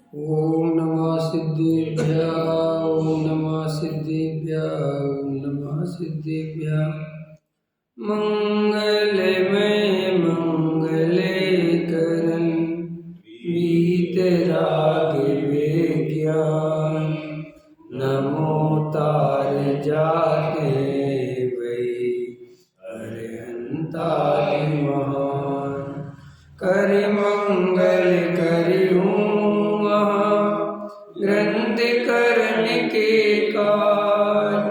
ओम नमः सिद्धेभ्यः। ओम नमः सिद्धेभ्यः। ओम नमः सिद्धेभ्यः। मंगलमय मंगले करन वीतराग विज्ञान नमो तार जाते वै अरहंतादि महान कर मंगल करियूं ग्रंथ करन के काज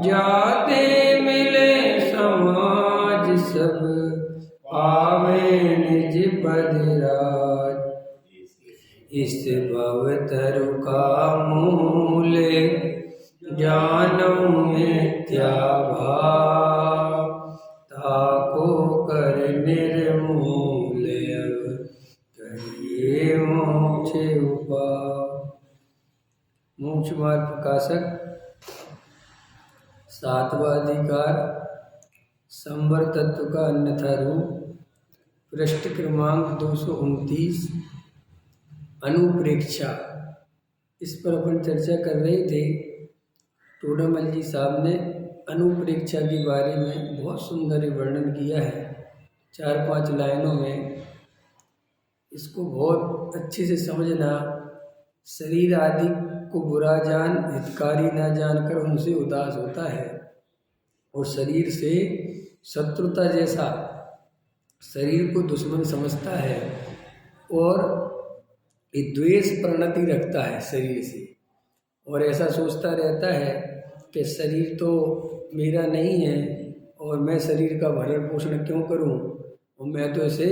जाते मिले समाज सब पावे निज पद राज। इस भव तरु का मूल जानो मिथ्या भाव ताको कर निर्मूल अब करिए मोक्ष उपाय। मोक्ष मार्ग प्रकाशक सातवां अधिकार संवर तत्व का अन्यथा रूप पृष्ठ क्रमांक 229 अनुप्रेक्षा। इस पर अपन चर्चा कर रहे थे। टोडामल जी साहब ने अनुप्रेक्षा के बारे में बहुत सुंदर वर्णन किया है 4-5 लाइनों में। इसको बहुत अच्छे से समझना। शरीर आदि को बुरा जान हितकारी ना जानकर उनसे उदास होता है और शरीर से शत्रुता जैसा शरीर को दुश्मन समझता है और द्वेष प्रणति रखता है शरीर से और ऐसा सोचता रहता है कि शरीर तो मेरा नहीं है और मैं शरीर का भरण पोषण क्यों करूं और मैं तो इसे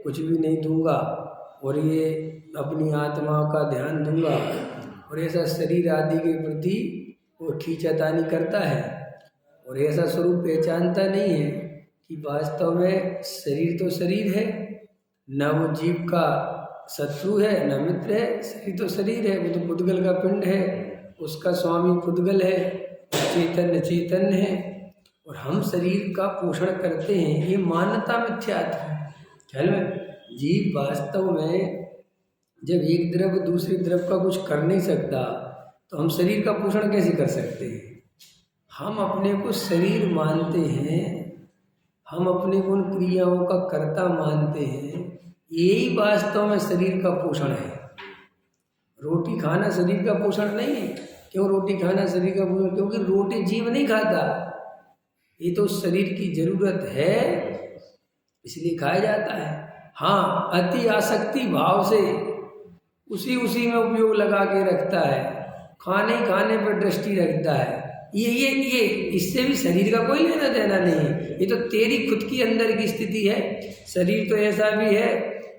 कुछ भी नहीं दूंगा और ये अपनी आत्मा का ध्यान दूंगा और ऐसा शरीर आदि के प्रति वो खींचातानी करता है और ऐसा स्वरूप पहचानता नहीं है कि वास्तव में शरीर तो शरीर है, न वो जीव का शत्रु है न मित्र है। शरीर तो शरीर है, वो तो पुद्गल का पिंड है, उसका स्वामी पुद्गल है, चैतन्य चैतन्य है और हम शरीर का पोषण करते हैं। ये मान्यता मिथ्यात्व है। ख्याल में जीव वास्तव में जब एक द्रव्य दूसरे द्रव्य का कुछ कर नहीं सकता तो हम शरीर का पोषण कैसे कर सकते हैं। हम अपने को शरीर मानते हैं, हम अपने को उन क्रियाओं का कर्ता मानते हैं। यही वास्तव में शरीर का पोषण है। रोटी खाना शरीर का पोषण नहीं है। क्यों रोटी खाना शरीर का पोषण? क्योंकि रोटी जीव नहीं खाता, ये तो शरीर की जरूरत है इसलिए खाया जाता है। हाँ, अति आसक्ति भाव से उसी में उपयोग लगा के रखता है, खाने पर दृष्टि रखता है। ये इससे भी शरीर का कोई लेना देना नहीं है। ये तो तेरी खुद की अंदर की स्थिति है। शरीर तो ऐसा भी है,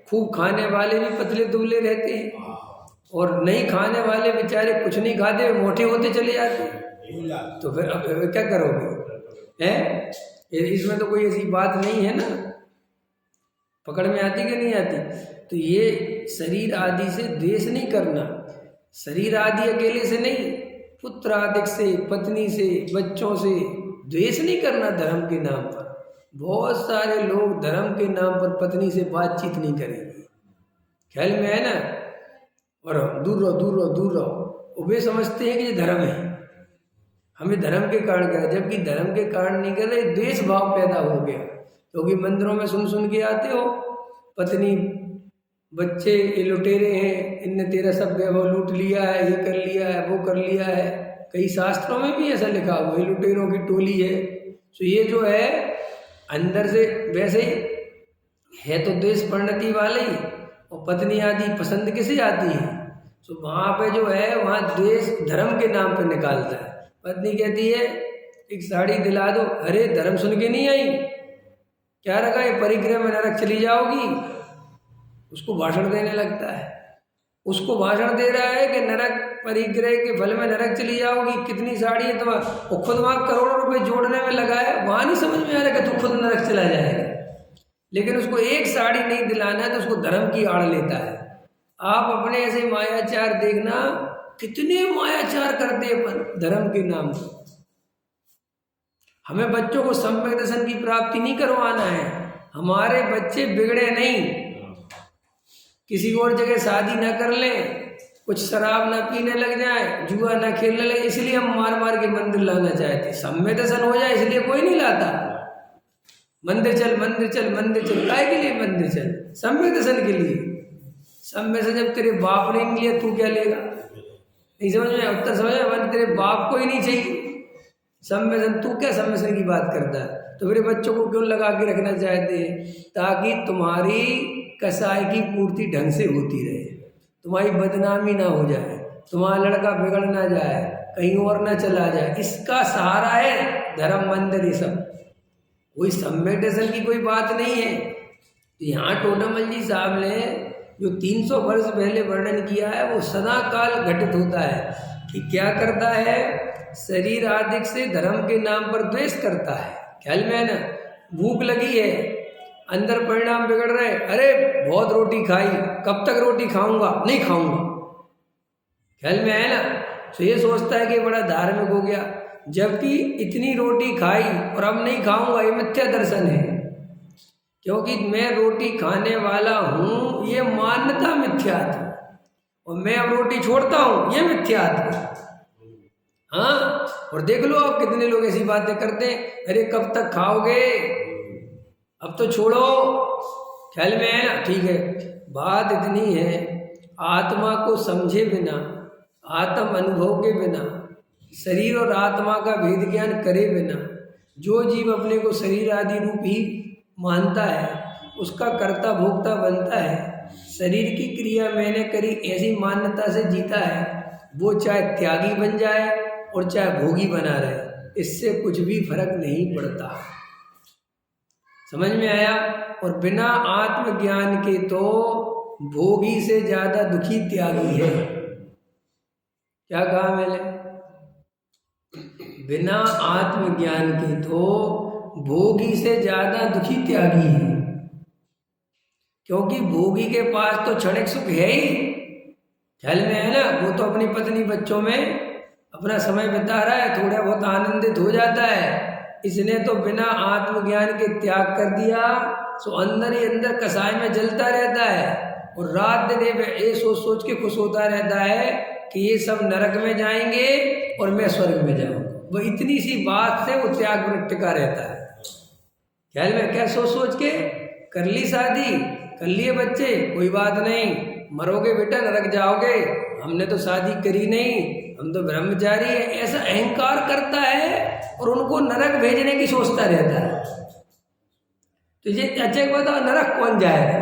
खूब खाने वाले भी पतले दुबले रहते हैं और नहीं खाने वाले बेचारे कुछ नहीं खाते मोटे होते चले जाते हैं। तो फिर अब क्या करोगे हैं? इसमें तो कोई ऐसी बात नहीं है ना। पकड़ में आती कि नहीं आती? तो ये शरीर आदि से द्वेष नहीं करना। शरीर आदि अकेले से नहीं, पुत्र आदि से, पत्नी से, बच्चों से द्वेष नहीं करना धर्म के नाम पर। बहुत सारे लोग धर्म के नाम पर पत्नी से बातचीत नहीं करेंगे। ख्याल में है ना? और दूर रहो। वे समझते हैं कि ये धर्म है, हमें धर्म के कारण कर, जबकि धर्म के कारण नहीं कर रहे, द्वेष भाव पैदा हो गया। क्योंकि मंदिरों में सुन के आते हो, पत्नी बच्चे ये लुटेरे हैं, इनने तेरा सब वैभव लूट लिया है, ये कर लिया है, वो कर लिया है। कई शास्त्रों में भी ऐसा लिखा हुआ है, लुटेरों की टोली है। तो ये जो है अंदर से वैसे ही है तो द्वेष प्रणति वाले ही, और पत्नी आदि पसंद किसे आती है। तो वहाँ पे जो है वहाँ द्वेष धर्म के नाम पे निकालता है। पत्नी कहती है एक साड़ी दिला दो, अरे धर्म सुन के नहीं आई, क्या रखा ये परिग्रह में नरक चली जाओगी। उसको भाषण देने लगता है, उसको भाषण दे रहा है कि नरक परिग्रह के फल में नरक चली जाओगी। कितनी साड़ी है तुम्हारा, वो खुद वहाँ करोड़ों रुपए जोड़ने में लगा है, वहाँ नहीं समझ में आ रहा कि तू खुद नरक चला जाएगा। लेकिन उसको एक साड़ी नहीं दिलाना है तो उसको धर्म की आड़ लेता है। आप अपने ऐसे मायाचार देखना, कितने मायाचार करते अपन धर्म के नाम पर। हमें बच्चों को सम्यक दर्शन की प्राप्ति नहीं करवाना है। हमारे बच्चे बिगड़े नहीं, किसी और जगह शादी न कर लें, कुछ शराब ना पीने लग जाए, जुआ ना खेलने लगे, इसलिए हम मार मार के मंदिर लाना चाहते। सम्य दर्शन हो जाए इसलिए कोई नहीं लाता। मंदिर चल मंदिर चल मंदिर चल, काय के लिए मंदिर चल? सम्य दर्शन के लिए। सम्य से जब तेरे बाप ने नहीं लिया तू क्या लेगा? नहीं समझ में? उत्तर समझ में? तेरे बाप को ही नहीं चाहिए सम्मेलन, तू क्या सम्मेलन की बात करता है? तो फिर बच्चों को क्यों लगा के रखना चाहते हैं? ताकि तुम्हारी कसाई की पूर्ति ढंग से होती रहे, तुम्हारी बदनामी ना हो जाए, तुम्हारा लड़का बिगड़ ना जाए, कहीं और ना चला जाए, इसका सहारा है धर्म मंदिर। ये सब कोई सम्मेलन की कोई बात नहीं है। यहाँ टोडामल जी साहब ने जो 300 वर्ष पहले वर्णन किया है वो सदा काल घटित होता है कि क्या करता है? शरीर आदि से धर्म के नाम पर द्वेष करता है। ख्याल में है ना? भूख लगी है, अंदर परिणाम बिगड़ रहे, अरे बहुत रोटी खाई, कब तक रोटी खाऊंगा? नहीं खाऊंगा। ख्याल में है ना? तो ये सोचता है कि बड़ा धार्मिक हो गया, जबकि इतनी रोटी खाई और अब नहीं खाऊंगा, ये मिथ्या दर्शन है। क्योंकि मैं रोटी खाने वाला हूं, ये मान्यता मिथ्या थी, और मैं अब रोटी छोड़ता हूं, ये मिथ्या थी। हाँ, और देख लो आप कितने लोग ऐसी बातें करते हैं, अरे कब तक खाओगे, अब तो छोड़ो। ख्याल में है ना? ठीक है, बात इतनी है, आत्मा को समझे बिना, आत्म अनुभव के बिना, शरीर और आत्मा का भेद ज्ञान करे बिना जो जीव अपने को शरीर आदि रूप ही मानता है, उसका कर्ता भोक्ता बनता है, शरीर की क्रिया मैंने करी ऐसी मान्यता से जीता है, वो चाहे त्यागी बन जाए और चाहे भोगी बना रहे, इससे कुछ भी फर्क नहीं पड़ता। समझ में आया? और बिना आत्मज्ञान के तो भोगी से ज्यादा दुखी त्यागी है। क्या कहा मैंने? बिना आत्मज्ञान के तो भोगी से ज्यादा दुखी त्यागी है, क्योंकि भोगी के पास तो क्षणिक सुख है ही। ख्याल में है ना? वो तो अपनी पत्नी बच्चों में अपना समय बिता रहा है, थोड़ा बहुत आनंदित हो जाता है। इसने तो बिना आत्मज्ञान के त्याग कर दिया, सो अंदर ही अंदर कसाई में जलता रहता है और रात दिन ये सोच सोच के खुश होता रहता है कि ये सब नरक में जाएंगे और मैं स्वर्ग में जाऊंगा। वो इतनी सी बात से वो त्याग में टिका रहता है। ख्याल में? क्या सोच सोच के कर ली शादी, कर लिए बच्चे, कोई बात नहीं, मरोगे बेटा नरक जाओगे, हमने तो शादी करी नहीं, हम तो ब्रह्मचारी है, ऐसा अहंकार करता है और उनको नरक भेजने की सोचता रहता है। तो ये अच्छा बताओ, नरक कौन जाएगा?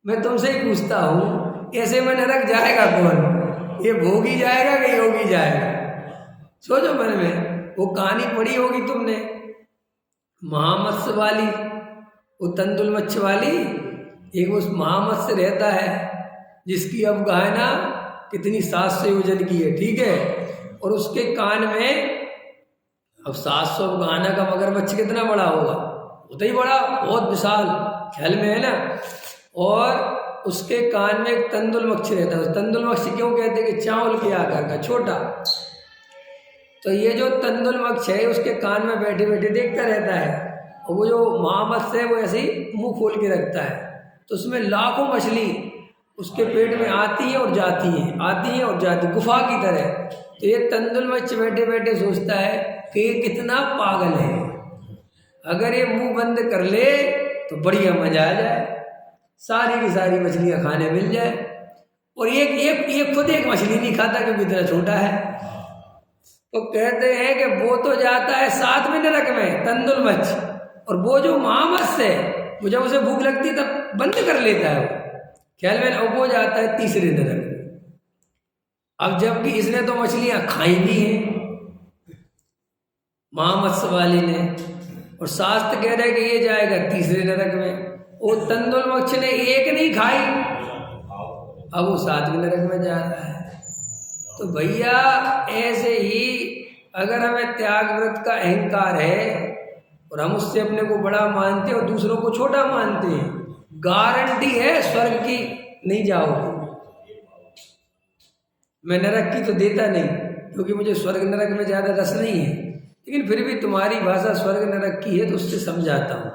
मैं तुमसे ही पूछता हूँ, ऐसे में नरक जाएगा कौन? ये भोगी जाएगा कि योगी जाएगा? सोचो मन में। वो कहानी पढ़ी होगी तुमने, महामत्स्य वाली, वो तंदुल मच्छ वाली। एक उस महामत्स्य रहता है जिसकी अब गाय ना कितनी 700 योजन की है, ठीक है, और उसके कान में, अब 700 गाना का मगरमच्छ कितना बड़ा होगा? उतना ही बड़ा, बहुत विशाल। ख्याल में है ना? और उसके कान में एक तंदुल मक्ष रहता है। तंदुल मक्ष क्यों कहते हैं? कि चावल के आकार का, छोटा। तो ये जो तंदुल मक्ष है उसके कान में बैठे बैठे देखता रहता है, और वो जो महामत्स्य है वो ऐसे ही मुंह खोल के रखता है, तो उसमें लाखों मछली उसके पेट में आती है और जाती है, आती है और जाती, गुफा की तरह। तो ये तंदुल मच्छ बैठे बैठे सोचता है कि ये कितना पागल है, अगर ये मुंह बंद कर ले तो बढ़िया मजा आ जाए, सारी की सारी मछलियां खाने मिल जाए। और एक खुद एक मछली नहीं खाता क्योंकि इतना छोटा है। तो कहते हैं कि वो तो जाता है 7 में नरक में, तंदुल मच्छ, और वो जो महामत्स्य है वो जब उसे भूख लगती है तब बंद कर लेता है वो। ख्याल में? अब वो जाता है 3रे नरक में। अब जबकि इसने तो मछलियां खाई भी हैं महामत्स्य वाली ने, और शास्त्र कह रहे हैं कि ये जाएगा 3रे नरक में। वो तंदुल मच्छ ने एक नहीं खाई, अब वो 7वें नरक में जा रहा है। तो भैया ऐसे ही अगर हमें त्याग व्रत का अहंकार है और हम उससे अपने को बड़ा मानते हैं और दूसरों को छोटा मानते हैं, गारंटी है स्वर्ग की नहीं जाओगे। मैं नरक की तो देता नहीं, क्योंकि मुझे स्वर्ग नरक में ज़्यादा रस नहीं है, लेकिन फिर भी तुम्हारी भाषा स्वर्ग नरक की है तो उससे समझाता हूँ।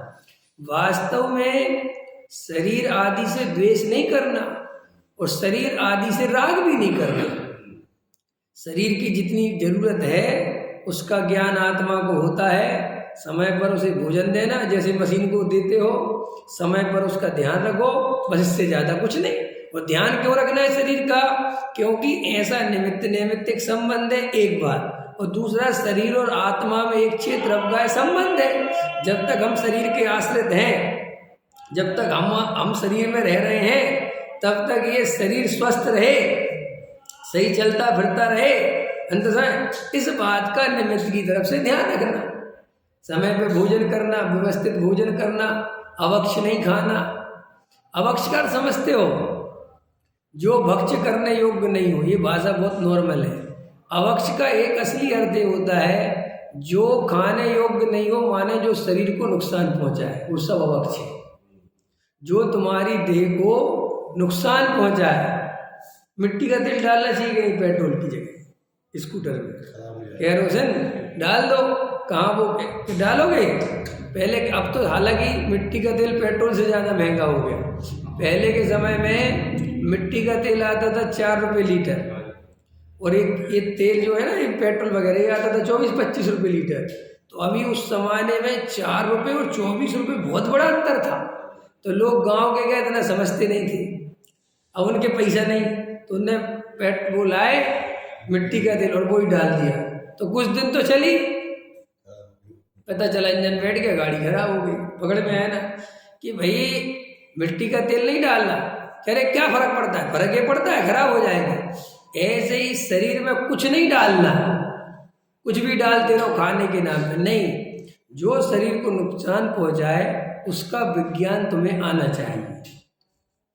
वास्तव में शरीर आदि से द्वेष नहीं करना, और शरीर आदि से राग भी नहीं करना। शरीर की जितनी जरूरत है उसका ज्ञान आत्मा को होता है। समय पर उसे भोजन देना, जैसे मशीन को देते हो, समय पर उसका ध्यान रखो, बस इससे ज्यादा कुछ नहीं। और ध्यान क्यों रखना है शरीर का? क्योंकि ऐसा निमित्त नैमित्तिक संबंध है एक बार, और दूसरा शरीर और आत्मा में एक क्षेत्र अवगाह संबंध है। जब तक हम शरीर के आश्रित हैं, जब तक हम शरीर में रह रहे हैं, तब तक ये शरीर स्वस्थ रहे, सही चलता फिरता रहे। अंततः इस बात का निमित्त की तरफ से ध्यान रखना, समय पे भोजन करना, व्यवस्थित भोजन करना, अवक्ष नहीं खाना। अवक्ष का समझते हो, जो भक्ष करने योग्य नहीं हो, ये भाषा बहुत नॉर्मल है। अवक्ष का एक असली अर्थ होता है जो खाने योग्य नहीं हो, माने जो शरीर को नुकसान पहुंचाए, वो सब अवक्ष है। जो तुम्हारी देह को नुकसान पहुंचाए, मिट्टी का तेल डालना चाहिए कि नहीं पेट्रोल की जगह स्कूटर में? केरोसिन डाल दो, कहाँ वो डालोगे पहले? अब तो हालांकि मिट्टी का तेल पेट्रोल से ज़्यादा महंगा हो गया। पहले के समय में मिट्टी का तेल आता था 4 रुपये लीटर, और एक ये तेल जो है ना, ये पेट्रोल वगैरह ये आता था 24-25 रुपये लीटर। तो अभी उस जमाने में 4 रुपये और 24 रुपये बहुत बड़ा अंतर था। तो लोग गांव के गए, इतना समझते नहीं थे। अब उनके पैसा नहीं, तो उनने पेट्रोल लाए मिट्टी का तेल और वो ही डाल दिया। तो कुछ दिन तो चली, पता चला इंजन बैठ गया, गाड़ी खराब हो गई। पकड़ में आया ना कि भाई मिट्टी का तेल नहीं डालना। कह रहे क्या फर्क पड़ता है? फर्क ये पड़ता है, खराब हो जाएगा। ऐसे ही शरीर में कुछ नहीं डालना, कुछ भी डालते रहो खाने के नाम पे नहीं। जो शरीर को नुकसान पहुंचाए उसका विज्ञान तुम्हें आना चाहिए।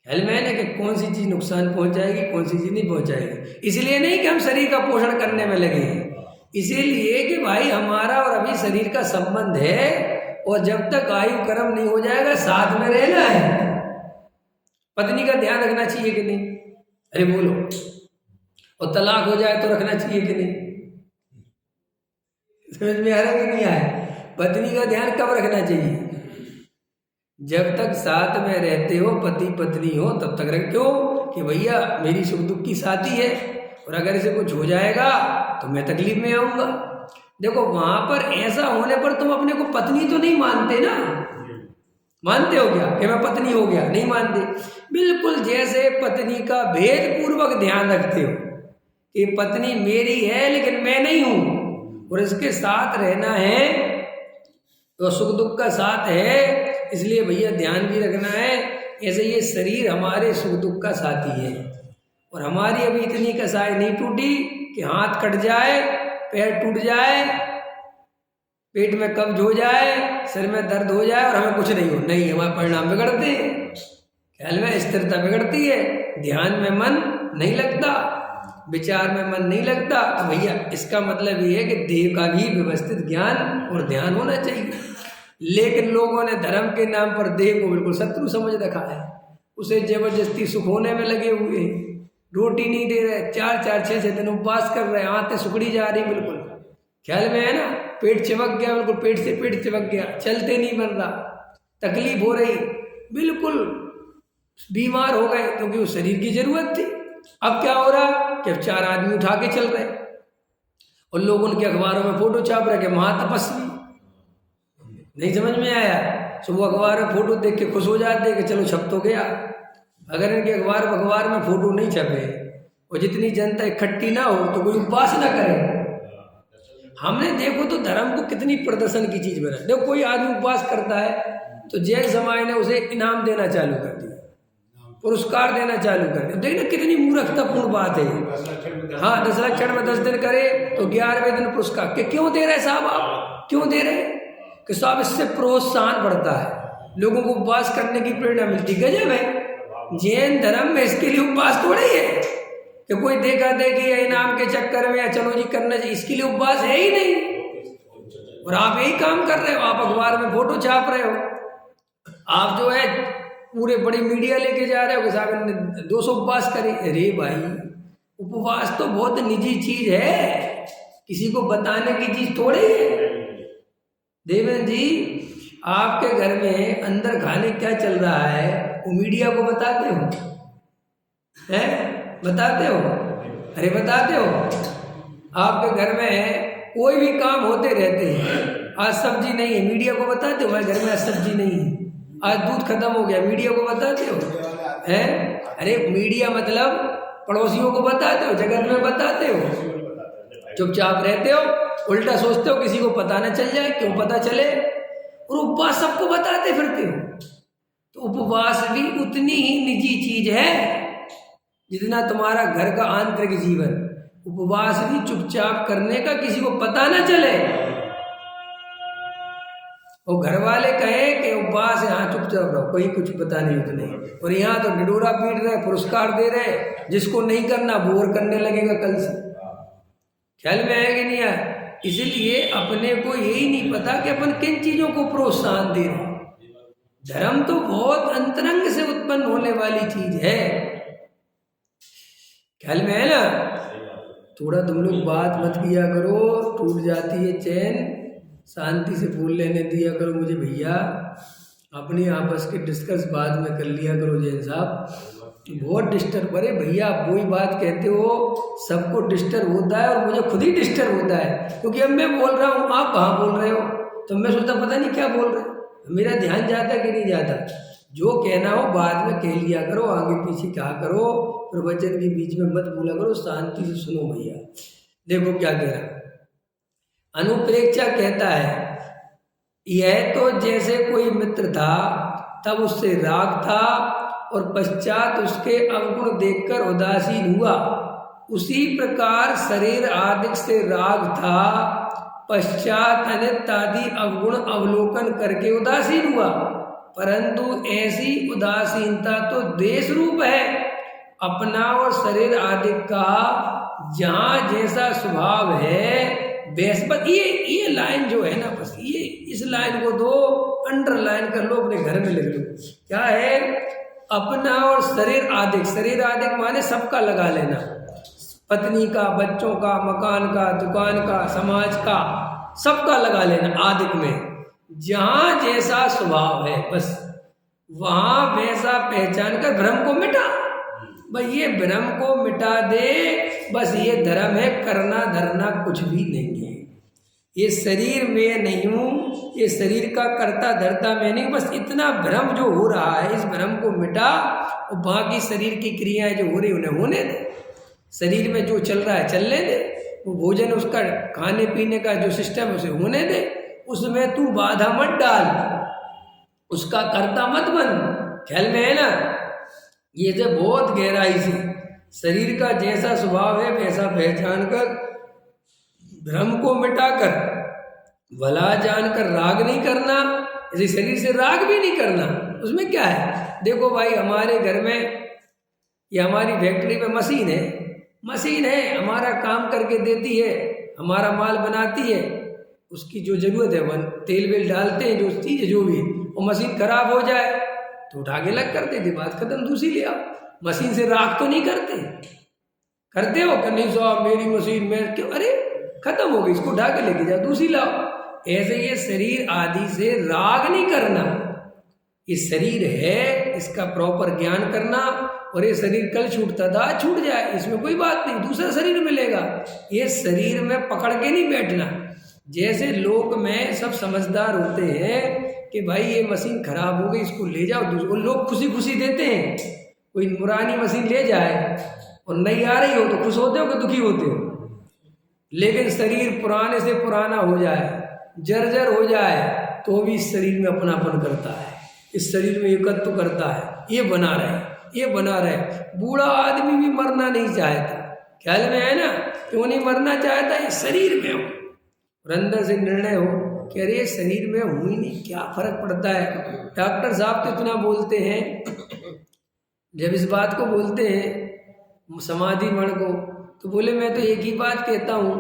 ख्याल में है ना कि कौन सी चीज नुकसान पहुंचाएगी, कौन सी चीज नहीं पहुंचाएगी। इसलिए नहीं कि हम शरीर का पोषण करने में लगे हैं, इसीलिए कि भाई हमारा और अभी शरीर का संबंध है, और जब तक आयु कर्म नहीं हो जाएगा साथ में रहना है। पत्नी का ध्यान रखना चाहिए कि नहीं? अरे बोलो। और तलाक हो जाए तो रखना चाहिए कि नहीं? समझ में आ रहा कि नहीं आया? पत्नी का ध्यान कब रखना चाहिए? जब तक साथ में रहते हो, पति पत्नी हो, तब तक रखो कि भैया मेरी सुख दुख की साथी है, और अगर इसे कुछ हो जाएगा तो मैं तकलीफ में आऊंगा। देखो वहां पर ऐसा होने पर तुम अपने को पत्नी तो नहीं मानते ना? मानते हो क्या कि मैं पत्नी हो गया? नहीं मानते। बिल्कुल जैसे पत्नी का भेद पूर्वक ध्यान रखते हो कि पत्नी मेरी है लेकिन मैं नहीं हूं, और इसके साथ रहना है, तो सुख दुख का साथ है, इसलिए भैया ध्यान भी रखना है। ऐसे ये शरीर हमारे सुख दुख का साथी है, और हमारी अभी इतनी कसाई नहीं टूटी कि हाथ कट जाए, पैर टूट जाए, पेट में कब्ज हो जाए, सिर में दर्द हो जाए और हमें कुछ नहीं हो। नहीं, हमारे परिणाम बिगड़ते हैं, ख्याल में स्थिरता बिगड़ती है, ध्यान में मन नहीं लगता, विचार में मन नहीं लगता। तो भैया इसका मतलब ये है कि देह का भी व्यवस्थित ज्ञान और ध्यान होना चाहिए। लेकिन लोगों ने धर्म के नाम पर देह को बिल्कुल शत्रु समझ रखा है, उसे जबरदस्ती सुख होने में लगे हुए हैं। रोटी नहीं दे रहे, 4-4, 6-6 दिन उपवास कर रहे हैं, आंतें सुखड़ी जा रही, बिल्कुल ख्याल में है ना, पेट चिपक गया, बिल्कुल पेट से पेट चिपक गया, चलते नहीं बन रहा, तकलीफ हो रही, बिल्कुल बीमार हो गए, क्योंकि उस शरीर की जरूरत थी। अब क्या हो रहा कि अब 4 आदमी उठा के चल रहे, और लोग उनके अखबारों में फोटो छाप रहे कि महातपस्वी। नहीं समझ में आया? सुबह अखबार में फोटो देख के खुश हो जाते कि चलो छप तो गया। अगर इनके अखबार में फोटो नहीं छपे और जितनी जनता इकट्ठी ना हो तो कोई उपवास ना करे। हमने देखो तो धर्म को कितनी प्रदर्शन की चीज बना। देखो कोई आदमी उपवास करता है तो जैन समाज ने उसे इनाम देना चालू कर दिया, पुरस्कार देना चालू कर दिया। देखना कितनी मूर्खतापूर्ण बात है। हाँ, 10 लक्षण में 10 दिन करे तो 11वें दिन पुरस्कार। क्यों दे रहे साहब? आप क्यों दे रहे कि साहब इससे प्रोत्साहन बढ़ता है, लोगों को उपवास करने की प्रेरणा मिलती। गजब है, जैन धर्म में इसके लिए उपवास थोड़ा ही है कि कोई देखा देखी या इनाम के चक्कर में या चलो जी करना चाहिए, इसके लिए उपवास है ही नहीं। और आप यही काम कर रहे हो, आप अखबार में फोटो छाप रहे हो, आप जो है पूरे बड़ी मीडिया लेके जा रहे हो कि साहब ने 200 उपवास करे। अरे भाई, उपवास तो बहुत निजी चीज है, किसी को बताने की चीज थोड़ी है। देवेंद्र जी, आपके घर में अंदर खाने क्या चल रहा है वो मीडिया को बताते हो? हैं? बताते हो? अरे बताते हो? आपके घर में कोई भी काम होते रहते हैं। आज सब्जी नहीं है, मीडिया को बताते हो हमारे घर में आज सब्जी नहीं है, आज दूध खत्म हो गया, मीडिया को बताते हो? हैं? अरे मीडिया मतलब पड़ोसियों को बताते हो, जगत में बताते हो? चुपचाप रहते हो, उल्टा सोचते हो किसी को पता न चल जाए। क्यों पता चले? और उपवास सबको बताते फिरते हो। तो उपवास भी उतनी ही निजी चीज है जितना तुम्हारा घर का आंतरिक जीवन। उपवास भी चुपचाप करने का, किसी को पता ना चले। और घर वाले कहें कि उपवास है, हाँ चुपचाप रहो, कोई कुछ पता नहीं उतने। और यहाँ तो ढिढोरा पीट रहे, पुरस्कार दे रहे, जिसको नहीं करना वो और करने लगेगा कल से। ख्याल में आया कि नहीं आया? इसलिए अपने को यही नहीं पता कि अपन किन चीजों को प्रोत्साहन दे रहे हैं। धर्म तो बहुत अंतरंग से उत्पन्न होने वाली चीज है। ख्याल में है ना? थोड़ा तुम लोग बात मत किया करो, टूट जाती है चैन। शांति से बोल लेने दिया करो मुझे भैया। अपनी आपस के डिस्कस बाद में कर लिया करो जैन साहब। बहुत डिस्टर्ब, अरे भैया आप वही बात कहते हो, सबको डिस्टर्ब होता है और मुझे खुद ही डिस्टर्ब होता है। क्योंकि अब मैं बोल रहा हूँ, आप कहाँ बोल रहे हो, तो मैं सोचता पता नहीं क्या बोल रहे हो। मेरा ध्यान जाता कि नहीं जाता? जो कहना हो बाद में कह लिया करो, आगे पीछे कहा करो, प्रवचन के बीच में मत बोला करो, शांति से सुनो भैया। देखो क्या कह रहा, अनुप्रेक्षा कहता है, यह तो जैसे कोई मित्र था, तब उससे राग था और पश्चात उसके अवगुण देखकर उदासीन हुआ। उसी प्रकार शरीर आदि से राग था, पश्चात अनित्यादि अवगुण अवलोकन करके उदासीन हुआ। परंतु ऐसी उदासीनता तो देश रूप है, अपना और शरीर आदि का जहाँ जैसा स्वभाव है बस। ये लाइन जो है ना, बस ये इस लाइन को दो अंडरलाइन कर लो, अपने घर में लिख लो। क्या है? अपना और शरीर आदि। शरीर आदि माने सबका लगा लेना, पत्नी का, बच्चों का, मकान का, दुकान का, समाज का, सबका लगा लेना आदिक में। जहाँ जैसा स्वभाव है बस वहाँ वैसा पहचान कर भ्रम को मिटा। भाई ये भ्रम को मिटा दे, बस ये धर्म है। करना धरना कुछ भी नहीं है। ये शरीर में नहीं हूँ, ये शरीर का करता धरता में नहीं, बस इतना भ्रम जो हो रहा है इस भ्रम को मिटा और बाकी शरीर की क्रियाएं जो हो रही उन्हें होने दे। शरीर में जो चल रहा है चलने दे, वो भोजन उसका खाने पीने का जो सिस्टम है उसे होने दे, उसमें तू बाधा मत डाल, उसका करता मत बन। ख्याल में है ना? ये जो बहुत गहराई से शरीर का जैसा स्वभाव है वैसा पहचान कर, भ्रम को मिटाकर, भला जानकर राग नहीं करना, इसी शरीर से राग भी नहीं करना। उसमें क्या है? देखो भाई हमारे घर में या हमारी फैक्ट्री में मशीन है, हमारा काम करके देती है, हमारा माल बनाती है, उसकी जो जरूरत है वह तेल वेल डालते हैं, जो चीज़ जो भी, वो मशीन खराब हो जाए तो उठा के लग कर देते, बात खत्म, दूसरी ले आओ। मशीन से राग तो नहीं करते हो कि नहीं साहब मेरी मशीन में क्यों, अरे खत्म हो गई, इसको उठा के लेके जाओ, दूसरी लाओ। ऐसे ये शरीर आदि से राग नहीं करना। ये शरीर है, इसका प्रॉपर ज्ञान करना, और ये शरीर कल छूटता था छूट जाए, इसमें कोई बात नहीं, दूसरा शरीर मिलेगा। ये शरीर में पकड़ के नहीं बैठना। जैसे लोक में सब समझदार होते हैं कि भाई ये मशीन खराब हो गई, इसको ले जाओ, दूसरे लोग खुशी खुशी देते हैं। कोई पुरानी मशीन ले जाए और नई आ रही हो तो खुश होते हो कि दुखी होते हो? लेकिन शरीर पुराने से पुराना हो जाए, जर्जर हो जाए, तो भी इस शरीर में अपनापन करता है, इस शरीर में एकत्व करता है, ये बना रहे। बूढ़ा आदमी भी मरना नहीं चाहता। ख्याल में है ना? क्यों नहीं मरना चाहता? ये शरीर में हो और अंदर से निर्णय हो कि अरे शरीर में हूँ ही नहीं, क्या फर्क पड़ता है। डॉक्टर साहब तो इतना बोलते हैं, जब इस बात को बोलते हैं समाधि मण को, तो बोले मैं तो एक ही बात कहता हूँ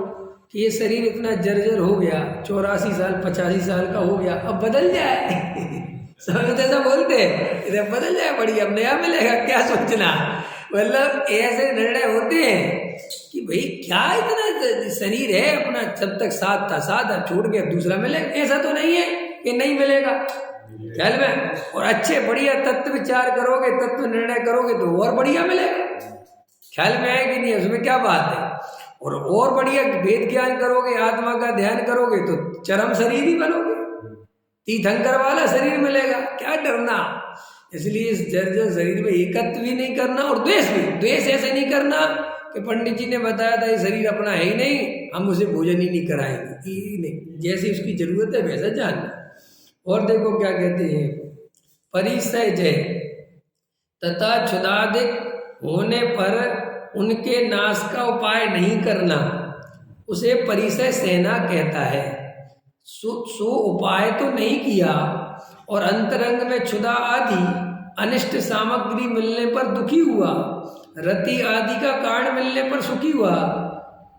कि ये शरीर इतना जर्जर हो गया, 84 साल 85 साल का हो गया, अब बदल जाए। समझ ऐसा बोलते हैं, इधर बदल जाए, बढ़िया अब नया मिलेगा, क्या सोचना। मतलब ऐसे निर्णय होते हैं कि भाई क्या इतना शरीर है अपना, जब तक साथ था साथ, अब छूट गया दूसरा मिलेगा। ऐसा तो नहीं है कि नहीं मिलेगा। ख्याल में, और अच्छे बढ़िया तत्व विचार करोगे, तत्व निर्णय करोगे तो और बढ़िया मिलेगा। ख्याल में है कि नहीं? उसमें क्या बात है? और बढ़िया वेद ज्ञान करोगे, आत्मा का ध्यान करोगे तो चरम शरीर ही बनोगे, तीर्थंकर वाला शरीर मिलेगा, क्या डरना। इसलिए इस जर्जर शरीर में एकत्व भी नहीं करना और द्वेष भी। द्वेष ऐसे नहीं करना कि पंडित जी ने बताया था ये शरीर अपना है ही नहीं, हम उसे भोजन ही नहीं कराएंगे, ये नहीं। जैसे उसकी जरूरत है वैसा जानना। और देखो क्या कहते हैं, परिसय जय तथा क्षुधादिक होने पर उनके नाश का उपाय नहीं करना, उसे परिसय सहना कहता है। सो उपाय तो नहीं किया और अंतरंग में क्षुधा आदि अनिष्ट सामग्री मिलने पर दुखी हुआ, रति आदि का कारण मिलने पर सुखी हुआ,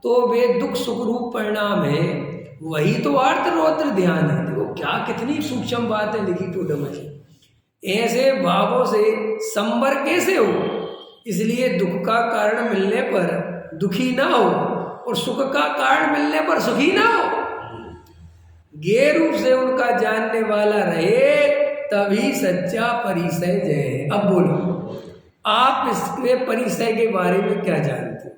तो वे दुख सुख रूप परिणाम है, वही तो आर्त रौद्र ध्यान है। देखो क्या कितनी सूक्ष्म बातें लिखी टोडम जी। ऐसे भावों से संबर कैसे हो, इसलिए दुख का कारण मिलने पर दुखी ना हो और सुख का कारण मिलने पर सुखी ना हो। गे रूप से उनका जानने वाला रहे तभी सच्चा परिसय जय। अब बोलो आप इसके परिसय के बारे में क्या जानते हैं?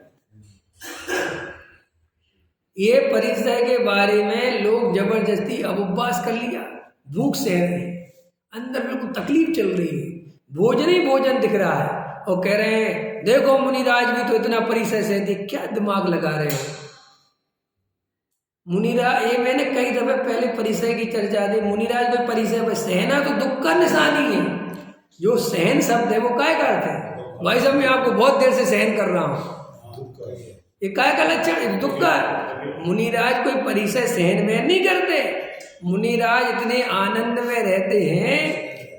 ये परिसय के बारे में लोग जबरदस्ती अब उपवास कर लिया, भूख सह रहे हैं, अंदर बिल्कुल तकलीफ चल रही है, भोजन ही भोजन दिख रहा है और कह रहे हैं देखो मुनिराज भी तो इतना परिसय सहते। क्या दिमाग लगा रहे हैं मुनिराज? ये मैंने कई दफे पहले परिसय की चर्चा दी। मुनिराज कोई परिसय पर सहना तो दुख का निशानी है। जो सहन शब्द है वो काय का अर्थ है? भाई साहब मैं आपको बहुत देर से सहन कर रहा हूँ, ये काय का लक्षण है? दुख का। मुनिराज कोई परिसय सहन में नहीं करते। मुनिराज इतने आनंद में रहते हैं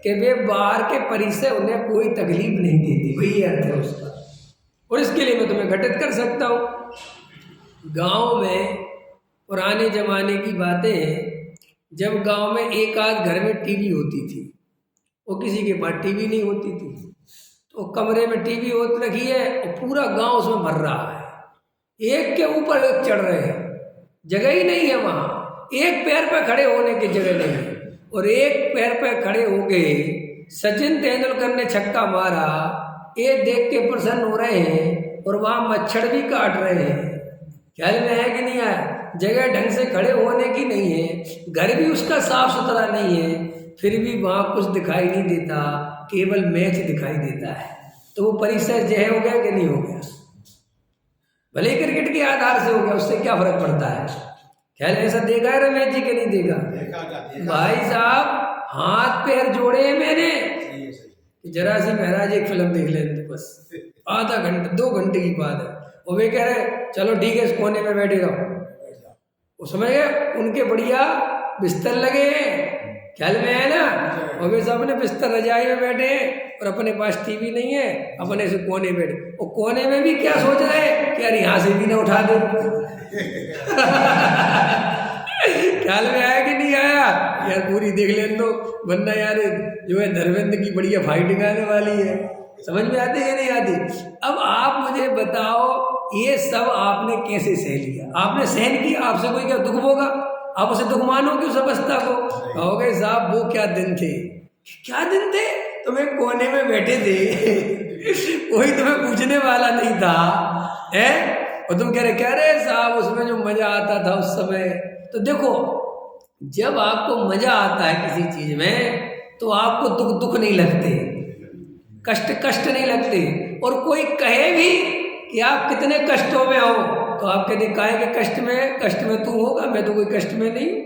कि वे बाहर के परिसय उन्हें कोई तकलीफ नहीं देती, वही अर्थ है उसका। और इसके लिए मैं तुम्हें घटित कर सकता हूँ। गांव में पुराने जमाने की बातें हैं, जब गांव में एक आध घर में टीवी होती थी और किसी के पास टीवी नहीं होती थी, तो कमरे में टीवी हो रखी है और पूरा गांव उसमें भर रहा है, एक के ऊपर एक चढ़ रहे हैं, जगह ही नहीं है वहाँ, एक पैर पर खड़े होने की जगह नहीं है। और एक पैर पर खड़े हो गए, सचिन तेंदुलकर ने छक्का मारा, ये देख के प्रसन्न हो रहे हैं और वहाँ मच्छर भी काट रहे हैं। ख्याल में है कि नहीं आया? जगह ढंग से खड़े होने की नहीं है, घर भी उसका साफ सुथरा नहीं है, फिर भी वहाँ कुछ दिखाई नहीं देता, केवल मैच दिखाई देता है। तो वो परिसर जय हो गया कि नहीं हो गया? भले क्रिकेट के आधार से हो गया, उससे क्या फर्क पड़ता है? ख्याल ऐसा देखा है रमेश जी के नहीं देखा? भाई साहब हाथ पैर जोड़े हैं मैंने, जरा सी महाराज एक फिल्म देख लेते बस, आधा घंटा 2 घंटे की बात है, और वे कह रहे चलो ठीक है इस कोने में बैठे रहो। वो समझ गए, उनके बढ़िया बिस्तर लगे हैं, ख्याल में है ना, और वे सब अपने बिस्तर रजाई में बैठे हैं और अपने पास टीवी नहीं है, अपने से कोने बैठे। और कोने में भी क्या सोच रहे हैं कि यार यहाँ से भी ना उठा दे। ख्याल में आया कि नहीं आया? यार पूरी देख लें तो, वरना यार जो है धर्मेंद्र की बढ़िया फाइटिंग आने वाली है। समझ में आती है नहीं आती? अब आप मुझे बताओ ये सब आपने कैसे सह लिया? आपने सहन किया, आपसे कोई क्या दुख होगा? आप उसे दुख मानोगे उस अवस्था को? कहोगे साहब वो क्या दिन थे, क्या दिन थे, तुम्हें कोने में बैठे थे, कोई तुम्हें पूछने वाला नहीं था है, और तुम कह रहे साहब उसमें जो मजा आता था उस समय। तो देखो जब आपको मजा आता है किसी चीज में तो आपको दुख दुख नहीं लगते, कष्ट कष्ट नहीं लगते। और कोई कहे भी कि आप कितने कष्टों में हो तो आप कहते काहे के कष्ट में तू होगा, मैं तो कोई कष्ट में नहीं।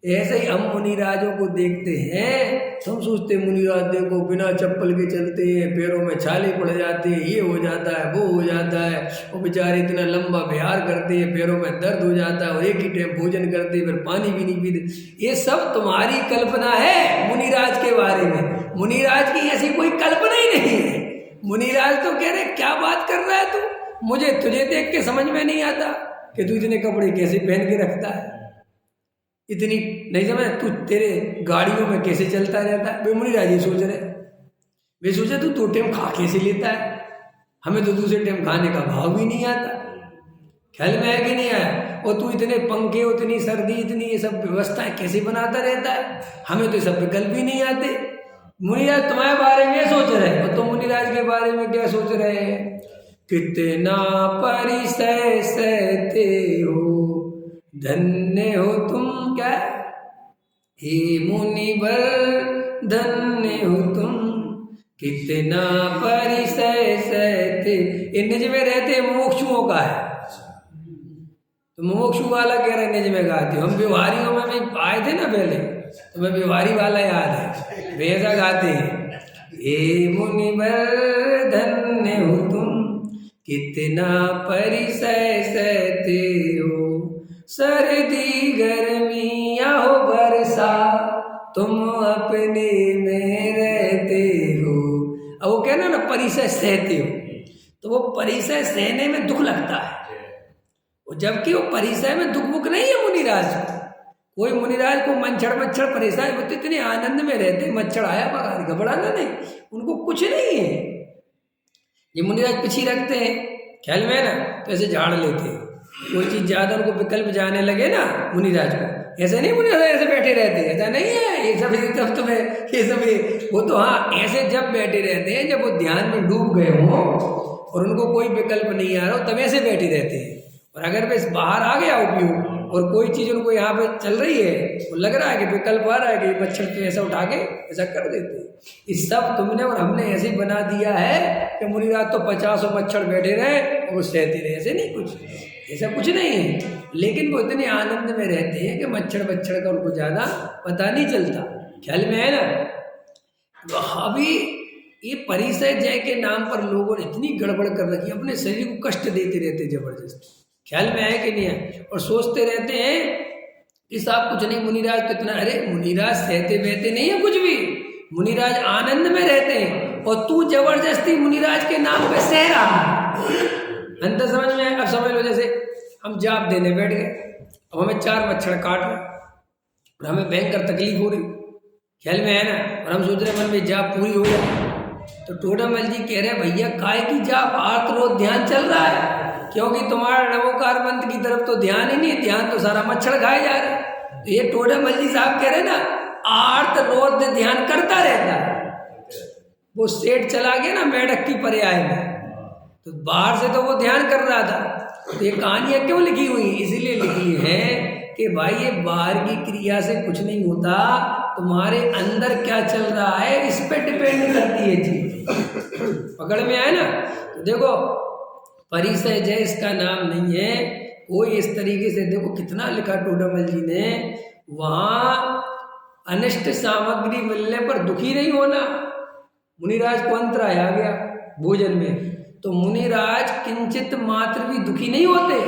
ऐसे ही हम मुनिराजों को देखते हैं तो हम सोचते मुनिराज देखो बिना चप्पल के चलते हैं, पैरों में छाले पड़ जाते हैं, ये हो जाता है वो हो जाता है, वो बेचारे इतना लंबा विहार करते हैं, पैरों में दर्द हो जाता है और एक ही टाइम भोजन करते हैं, फिर पानी भी नहीं पीते। ये सब तुम्हारी कल्पना है मुनिराज के बारे में। मुनिराज की ऐसी कोई कल्पना ही नहीं है। मुनिराज तो कह रहे क्या बात कर रहा है तू, मुझे तुझे देख के समझ में नहीं आता कि तू इतने कपड़े कैसे पहन के रखता है, इतनी नहीं समझ, तू तेरे गाड़ियों में कैसे चलता रहता है। वे मुनिराज ये सोच रहे, वे सोचे तू 2 टाइम खा कैसे लेता है, हमें तो दूसरे टाइम खाने का भाव भी नहीं आता। ख्याल में है कि नहीं आया? और तू इतने पंखे, उतनी सर्दी, इतनी ये सब व्यवस्थाएं कैसे बनाता रहता है, हमें तो सब विकल्प भी नहीं आते। मुनिराज तुम्हारे बारे में सोच रहे हैं और तुम मुनिराज के बारे में क्या सोच रहे हैं? कितना परिसय सहते हो, धन्य हो तुम। क्या? हे मुनिवर धन्य हो तुम, कितना परिसय सहते। ये निज में रहते मुमुक्षुओं का है, तो मुमुक्षु वाला कह रहे निज में गाते हो। हम व्यवहारियों में भी आए थे ना पहले, तो मैं व्यवहारी वाला याद है, वे ऐसा गाते हैं, हे मुनिवर धन्य हो तुम, कितना परिसय सहते हो, सर्दी गर्मी या हो बरसा तुम अपने में रहते हो। अब वो कहना ना परिसय सहते हो, तो वो परिसय सहने में दुख लगता है, जबकि वो परिसय में दुख मुख नहीं है मुनिराज को। कोई मुनिराज को मच्छर परेशान होते, इतने आनंद में रहते, मच्छर आया बगार घबराना नहीं, उनको कुछ नहीं है। ये मुनिराज पीछे रखते हैं ख्याल में ना, तो ऐसे झाड़ लेते हैं। कोई चीज ज्यादा उनको विकल्प जाने लगे ना मुनिराज को, ऐसे नहीं मुनिराज ऐसे बैठे रहते, ऐसा नहीं है। ये सब तुम्हें ये सब वो तो हाँ ऐसे जब बैठे रहते हैं जब वो ध्यान में डूब गए हों और उनको कोई विकल्प नहीं आ रहा हो, तब ऐसे बैठे रहते हैं। और अगर वे बाहर आ गया उपयोग और कोई चीज उनको यहाँ पे चल रही है, वो लग रहा है कि विकल्प आ रहा है कि मच्छर तो ऐसा उठा के ऐसा कर देते हैं। इस सब तुमने और हमने ऐसे ही बना दिया है कि मुनिराज तो 50 मच्छर बैठे रहे और वो सहते रहे, ऐसे नहीं, कुछ ऐसा कुछ नहीं है। लेकिन वो इतने आनंद में रहते हैं कि मच्छर का उनको ज्यादा पता नहीं चलता। ख्याल में है ना? तो अभी ये परिसय जय के नाम पर लोगों ने इतनी गड़बड़ कर रखी, अपने शरीर को कष्ट देते रहते जबरदस्त। ख्याल में है कि नहीं है? और सोचते रहते हैं कि साहब कुछ नहीं, मुनिराज कितना, अरे मुनिराज सहते बहते नहीं है कुछ भी, मुनिराज आनंद में रहते हैं और तू जबरदस्ती मुनिराज के नाम पे सह रहा है। अंतर समझ में? अब समझ लो, जैसे हम जाप देने बैठ गए, अब हमें 4 मच्छर काट रहे और हमें भयंकर तकलीफ हो रही, ख्याल में है ना? और हम सोच रहे मन में जाप पूरी हो जाए, तो टोडामल जी कह रहे भैया काय की जाप, आर्त रोज ध्यान चल रहा है, क्योंकि तुम्हारा नमोकार मंत्र की तरफ तो ध्यान ही नहीं, ध्यान तो सारा मच्छर खाए जा रहा है। तो ये टोडामल जी साहब कह रहे ना, आर्त रोज ध्यान करता रहता है। वो सेठ चला गया ना मेढक की पर्याय में, तो बाहर से तो वो ध्यान कर रहा था। तो ये कहानियां क्यों लिखी हुई? इसलिए लिखी है कि भाई ये बाहर की क्रिया से कुछ नहीं होता, तुम्हारे अंदर क्या चल रहा है इस पे डिपेंड करती है चीज। पकड़ में आए ना? तो देखो परिसय जय इसका नाम नहीं है, कोई इस तरीके से देखो कितना लिखा टोडामल जी ने, वहां अनिष्ट सामग्री मिलने पर दुखी नहीं होना। मुनिराज को अंतराय आ गया भोजन में, तो मुनिराज किंचित मात्र भी दुखी नहीं होते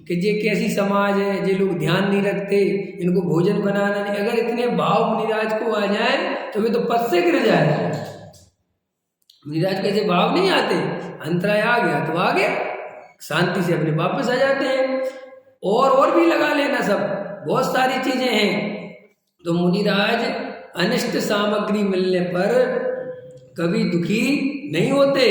कि ये कैसी समाज है, ये लोग ध्यान नहीं रखते, इनको भोजन बनाना नहीं। अगर इतने भाव मुनिराज को आ जाए तो वे तो पद से गिर जाए। मुनिराज कैसे भाव नहीं आते, अंतराय आ गया तो आ गया, शांति से अपने वापस आ जाते हैं। और भी लगा लेना, सब बहुत सारी चीजें हैं। तो मुनिराज अनिष्ट सामग्री मिलने पर कभी दुखी नहीं होते,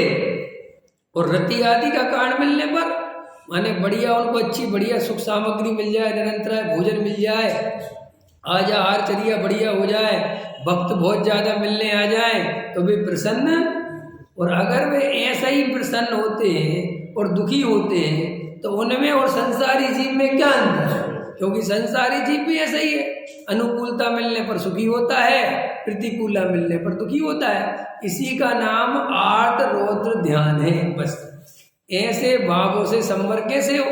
और रति आदि का कारण मिलने पर माने बढ़िया उनको अच्छी बढ़िया सुख सामग्री मिल जाए, निरंतर भोजन मिल जाए, आहारचर्या बढ़िया हो जाए, भक्त बहुत ज्यादा मिलने आ जाए तो वे प्रसन्न। और अगर वे ऐसा ही प्रसन्न होते हैं और दुखी होते हैं तो उनमें और संसारी जीव में क्या अंतर है? क्योंकि संसारी जीव भी ऐसा ही है, अनुकूलता मिलने पर सुखी होता है, प्रतिकूलता मिलने पर दुखी होता है। इसी का नाम आर्त रौद्र ध्यान है। बस ऐसे भावों से संवर कैसे हो?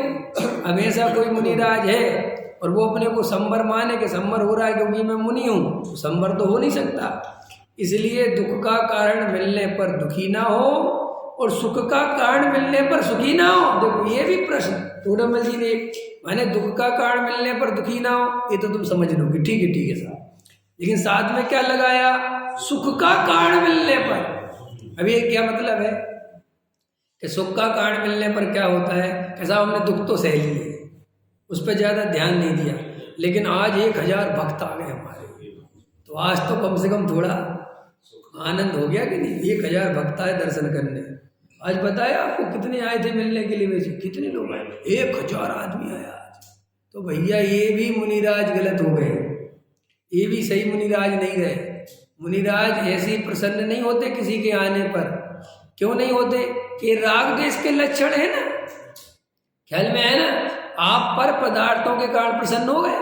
अब ऐसा कोई मुनिराज है और वो अपने को संवर माने कि संवर हो रहा है क्योंकि मैं मुनि हूं, तो संवर तो हो नहीं सकता। इसलिए दुख का कारण मिलने पर दुखी ना हो और सुख का कारण मिलने पर सुखी ना हो। देखो ये भी प्रश्न टोडामल जी ने, माने दुख का कारण मिलने पर दुखी ना हो, ये तो तुम समझ लो कि ठीक है साहब, लेकिन साथ में क्या लगाया? सुख का कारण मिलने पर। अभी क्या मतलब है कि सुख का कारण मिलने पर क्या होता है? कैसा हमने दुख तो सह लिए, उस पर ज्यादा ध्यान नहीं दिया, लेकिन आज 1000 भक्त आ गए हमारे, तो आज तो कम से कम थोड़ा आनंद हो गया कि नहीं? 1000 भक्त आए दर्शन करने। आज बताया आपको कितने आए थे मिलने के लिए? वैसे कितने लोग आए? 1000 आदमी आया आज। तो भैया ये भी मुनिराज गलत हो गए, ये भी सही मुनिराज नहीं रहे। मुनिराज ऐसे ही प्रसन्न नहीं होते किसी के आने पर। क्यों नहीं होते? कि राग द्वेष के लक्षण है ना, ख्याल में है ना। आप पर पदार्थों के कारण प्रसन्न हो गए,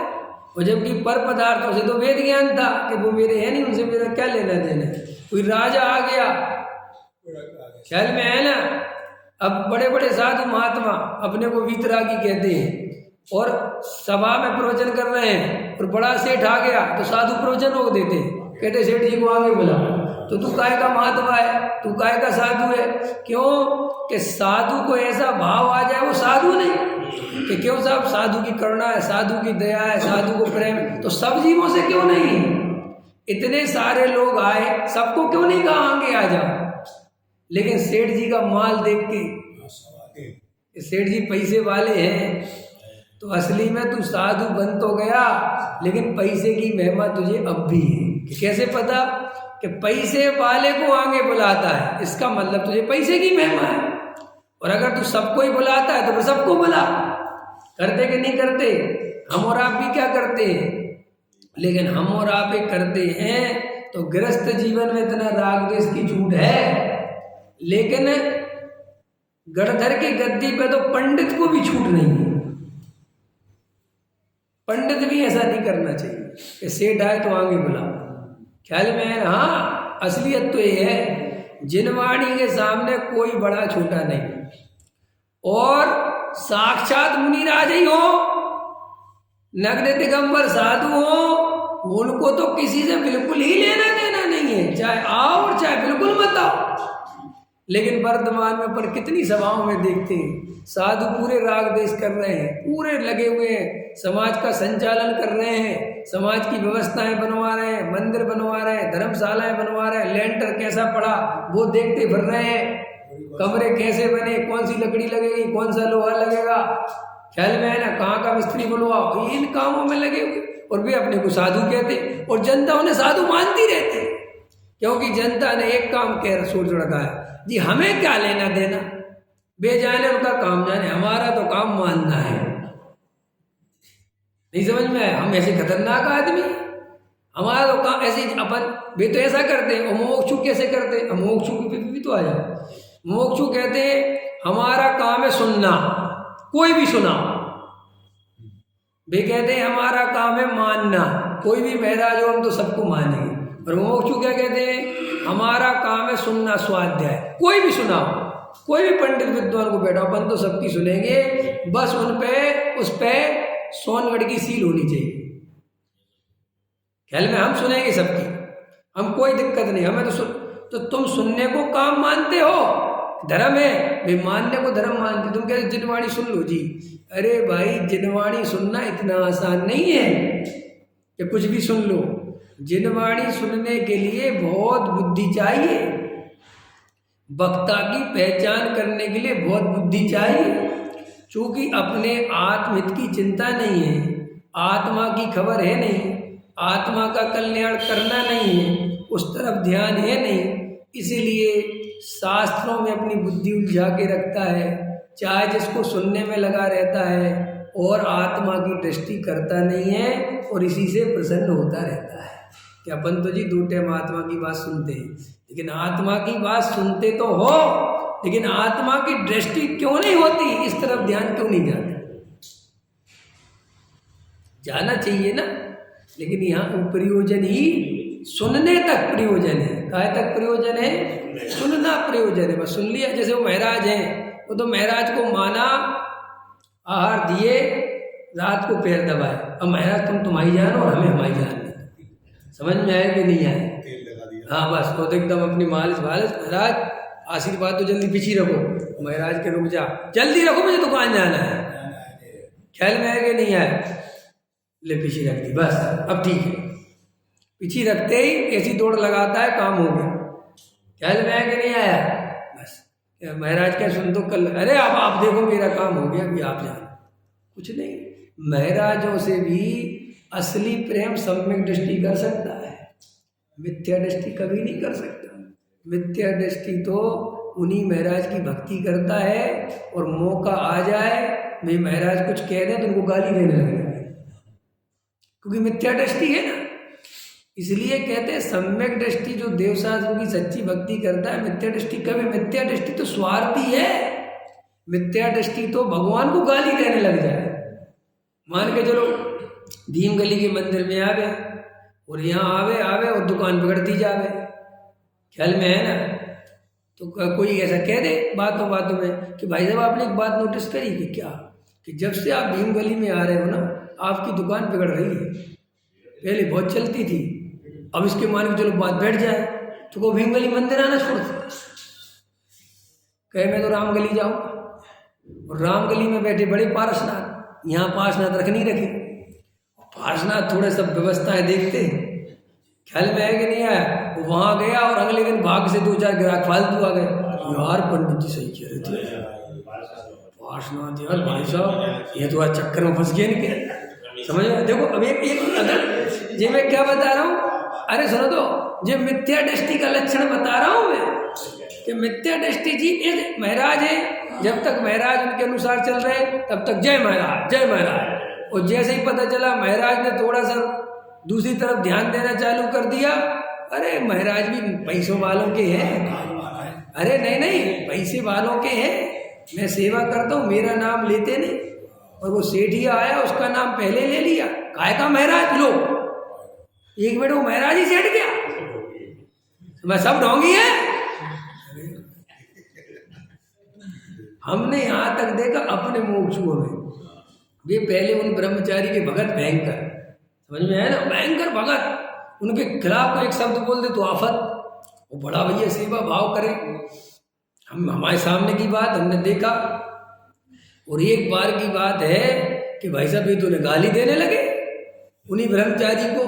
और जबकि पर पदार्थों से तो वेद ज्ञान था कि वो मेरे है नहीं, उनसे मेरा क्या लेना देना। कोई राजा आ गया, ख्याल में है ना। अब बड़े बड़े साधु महात्मा अपने को वीतरागी कहते हैं और सभा में प्रवचन कर रहे हैं, और बड़ा सेठ आ गया तो साधु प्रवचन रोक देते हैं, कहते सेठ जी को आगे बुला। तो तू काय का महात्मा है, तू काय का साधु है? क्यों कि साधु को ऐसा भाव आ जाए वो साधु नहीं, कि क्यों साहब साधु की करुणा है, साधु की दया है, साधु को प्रेम, तो सब जीवों से क्यों नहीं? इतने सारे लोग आए, सबको क्यों नहीं कहा आगे आ जाओ? लेकिन सेठ जी का माल देख के, सेठ जी पैसे वाले हैं, तो असली में तू साधु बन तो गया, लेकिन पैसे की महिमा तुझे अब भी है। कि कैसे पता? कि पैसे वाले को आगे बुलाता है, इसका मतलब तुझे पैसे की महिमा है। और अगर तू सबको ही बुलाता है तो फिर सबको बुला। करते कि नहीं करते? हम और आप भी क्या करते हैं? लेकिन हम और आप एक करते हैं तो गृहस्थ जीवन में इतना राग द्वेष की झूठ है, लेकिन गणधर की गद्दी पे तो पंडित को भी छूट नहीं है। पंडित भी ऐसा नहीं करना चाहिए कि सेठ आए तो आगे बुलाओ। ख्याल में है? हाँ, असलियत तो ये है, जिनवाणी के सामने कोई बड़ा छोटा नहीं, और साक्षात मुनिराज ही हो, नग्न दिगंबर साधु हो, उनको तो किसी से बिल्कुल ही लेना देना नहीं है, चाहे आओ और चाहे बिल्कुल मत आओ। लेकिन वर्तमान में पर कितनी सभाओं में देखते हैं साधु पूरे राग द्वेष कर रहे हैं, पूरे लगे हुए हैं, समाज का संचालन कर रहे हैं, समाज की व्यवस्थाएं बनवा रहे हैं, मंदिर बनवा रहे हैं, धर्मशालाएं बनवा रहे हैं, लेंटर कैसा पड़ा वो देखते फिर रहे हैं, कमरे कैसे बने, कौन सी लकड़ी लगेगी, कौन सा लोहा लगेगा, ख्याल में है ना, कहाँ का मिस्त्री बुलवाओ, इन कामों में लगे हुए, और वे अपने को साधु कहते, और जनता उन्हें साधु मानती रहती, क्योंकि जनता ने एक काम कह सोच रखा है, जी हमें क्या लेना देना, बेजाने उनका काम जाने, हमारा तो काम मानना है। नहीं समझ में आया? हम ऐसे खतरनाक आदमी, हमारा तो काम ऐसे अपन, वे तो ऐसा करते हैं। और मोक्षु कैसे करते हैं? मोक्षु की भी तो आ जाए। मोक्षु कहते हैं हमारा काम है सुनना, कोई भी सुना। वे कहते हैं हमारा काम है मानना, कोई भी महाराज हो हम तो सबको मानेंगे। और मोक्षु क्या कहते हैं? हमारा काम है सुनना, स्वाध्याय, कोई भी सुनाओ, कोई भी पंडित विद्वान को बैठा, अपन तो सबकी सुनेंगे, बस उन पे उस पे सोनगढ़ की सील होनी चाहिए। ख्याल में? हम सुनेंगे सबकी, हम कोई दिक्कत नहीं, हमें तो तुम सुनने को काम मानते हो, धर्म है, वे मानने को धर्म मानते। तुम कहते जिनवाणी सुन लो जी, अरे भाई जिनवाणी सुनना इतना आसान नहीं है कि कुछ भी सुन लो। जिनवाणी सुनने के लिए बहुत बुद्धि चाहिए, वक्ता की पहचान करने के लिए बहुत बुद्धि चाहिए, चूंकि अपने आत्महित की चिंता नहीं है, आत्मा की खबर है नहीं, आत्मा का कल्याण करना नहीं है, उस तरफ ध्यान है नहीं, इसीलिए शास्त्रों में अपनी बुद्धि उलझा के रखता है, चाहे जिसको सुनने में लगा रहता है, और आत्मा की दृष्टि करता नहीं है, और इसी से प्रसन्न होता रहता है कि अपन तो जी दो टाइम आत्मा की बात सुनते हैं। लेकिन आत्मा की बात सुनते तो हो, लेकिन आत्मा की दृष्टि क्यों नहीं होती, इस तरफ ध्यान क्यों नहीं जाता? जाना चाहिए ना। लेकिन यहाँ प्रयोजन ही सुनने तक प्रयोजन है। कहाँ तक प्रयोजन है? सुनना प्रयोजन है। बस सुन लिया। जैसे वो महाराज हैं, वो तो महाराज को माना, आहार दिए, रात को पैर दबाए, अब महाराज तुम तुम्हारी जान और हमें हमारी जान। समझ में आए कि नहीं आए? हाँ, बस तो एकदम अपनी मालिश महाराज आशीर्वाद तो जल्दी पीछे रखो, महाराज के रुक जा, जल्दी रखो, मुझे दुकान जाना है। ख्याल में आए कि नहीं आए? ले पीछे रख दी, बस अब ठीक है। पीछे रखते ही ऐसी दौड़ लगाता है, काम हो गया। ख्याल में आया कि नहीं आया? बस महाराज क्या सुन तो कल, अरे अब आप देखो मेरा काम हो गया, अभी आप जाना। कुछ नहीं, महाराजों से भी असली प्रेम सम्यक दृष्टि कर सकता है, मिथ्या दृष्टि कभी नहीं कर सकता। मिथ्या दृष्टि तो उन्हीं महाराज की भक्ति करता है, और मौका आ जाए मैं महाराज कुछ कह दें तो उनको गाली देने लगेगा, क्योंकि मिथ्या दृष्टि है ना। इसलिए कहते हैं सम्यक दृष्टि जो देव शास्त्रों की सच्ची भक्ति करता है, मिथ्या दृष्टि कभी, मिथ्या दृष्टि तो स्वार्थी है। मिथ्या दृष्टि तो भगवान को गाली देने लग जाए। मान के चलो भीम गली के मंदिर में आ गए और यहाँ आवे आवे और दुकान बिगड़ती जावे, ख्याल में है ना। तो कोई ऐसा कह दे बातों बातों में कि भाई साहब आपने एक बात नोटिस करी कि क्या, कि जब से आप भीम गली में आ रहे हो ना, आपकी दुकान बिगड़ रही है। पहले बहुत चलती थी, अब इसके मान के चलो बात बैठ जाए तो वो भीम गली मंदिर आना छोड़ दे, कहे मैं तो राम गली जाऊँ। और राम गली में बैठे बड़े पारसनाथ, यहाँ पारसनाथ रख नहीं रखे। पारसनाथ थोड़े सब व्यवस्थाएं देखते हैं, ख्याल में है कि नहीं आया। वो वहाँ गया और अगले दिन भाग से 2-4 ग्राहक फालतू आ गए। यार पंडित जी सही कह रहे थे, पारसनाथ यार भाई साहब ये तो आज चक्कर में फंस गए इनके, समझ में। देखो अब एक अगर जी मैं क्या बता रहा हूँ, अरे सुनो तो, जो मिथ्या दृष्टि का लक्षण बता रहा हूँ मैं, कि मिथ्या दृष्टि जी एक महाराज है, जब तक महाराज उनके अनुसार चल रहे तब तक जय महाराज जय महाराज। और जैसे ही पता चला महाराज ने थोड़ा सा दूसरी तरफ ध्यान देना चालू कर दिया, अरे महाराज भी पैसों वालों के हैं। अरे नहीं नहीं, पैसे वालों के हैं, मैं सेवा करता हूँ, मेरा नाम लेते नहीं। और वो सेठिया आया, उसका नाम पहले ले लिया, काय का महाराज लो, एक मिनट वो महाराज ही सेठ गया, मैं सब ढोंगी है। हमने यहाँ तक देखा अपने मोक्षुओं में, वे पहले उन ब्रह्मचारी के भगत भयंकर, समझ में है ना, भयंकर भगत, उनके खिलाफ कोई एक शब्द बोल दे तो आफत। वो बड़ा भैया सेवा भाव करे, हम हमारे सामने की बात हमने देखा। और एक बार की बात है कि भाई साहब ये तो गाली देने लगे उन्हीं ब्रह्मचारी को।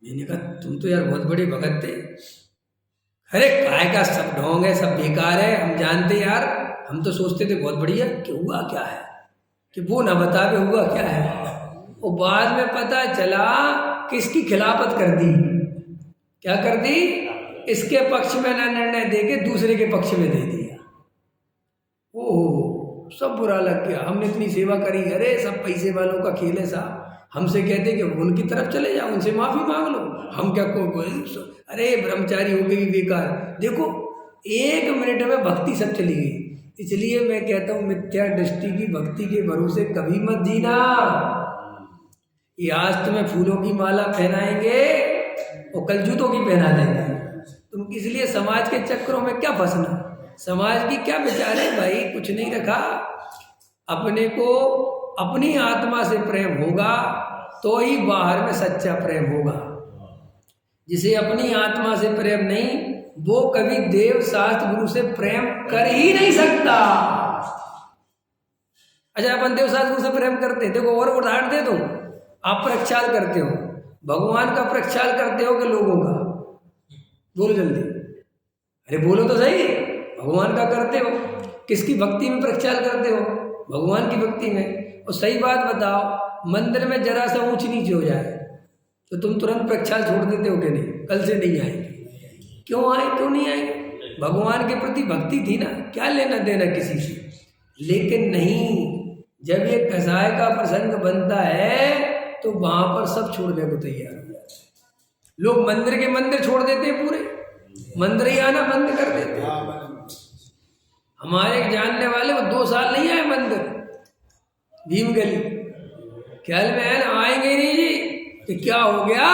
मैंने कहा तुम तो यार बहुत बड़े भगत थे। अरे काय का सब ढोंग है, सब बेकार है, हम जानते यार, हम तो सोचते थे बहुत बढ़िया, कि हुआ क्या है, कि वो ना बतावे हुआ क्या है। और बाद में पता चला किसकी खिलाफत कर दी, क्या कर दी, इसके पक्ष में ना निर्णय देके दूसरे के पक्ष में दे दिया। ओह सब बुरा लग गया, हमने इतनी सेवा करी, अरे सब पैसे वालों का खेल है साहब, हमसे कहते कि उनकी तरफ चले जाओ, उनसे माफी मांग लो, हम क्या अरे ब्रह्मचारी हो गई बेकार। देखो 1 मिनट में भक्ति सब चली गई। इसलिए मैं कहता हूँ मिथ्या दृष्टि की भक्ति के भरोसे कभी मत जीना। ये आज तुम्हें फूलों की माला पहनाएंगे और कल जूतों की पहना देंगे तुम, इसलिए समाज के चक्करों में क्या फंसना। समाज की क्या विचार है भाई, कुछ नहीं रखा। अपने को अपनी आत्मा से प्रेम होगा तो ही बाहर में सच्चा प्रेम होगा। जिसे अपनी आत्मा से प्रेम नहीं, वो कभी देव शास्त्र गुरु से प्रेम कर ही नहीं सकता। अच्छा अपन देव शास्त्र गुरु से प्रेम करते हैं, देखो और उदाहरण दे दूं, आप प्रक्षाल करते हो, भगवान का प्रक्षाल करते हो कि लोगों का, बोलो जल्दी, अरे बोलो तो सही, भगवान का करते हो। किसकी भक्ति में प्रक्षाल करते हो, भगवान की भक्ति में। और सही बात बताओ, मंदिर में जरा सा ऊंच नीचे हो जाए तो तुम तुरंत प्रक्षाल छोड़ देते हो कि नहीं, कल से नहीं आएंगे। क्यों आए, क्यों नहीं आएंगे, भगवान के प्रति भक्ति थी ना, क्या लेना देना किसी से। लेकिन नहीं, जब ये कसाय का प्रसंग बनता है तो वहां पर सब छोड़ने को तैयार हो जाते हैं। लोग मंदिर के मंदिर छोड़ देते हैं, पूरे मंदिर ही आना बंद कर देते हैं। हमारे एक जानने वाले वो 2 साल नहीं आए मंदिर, भीम गली, ख्याल में है ना, आएंगे नहीं जी। कि क्या हो गया,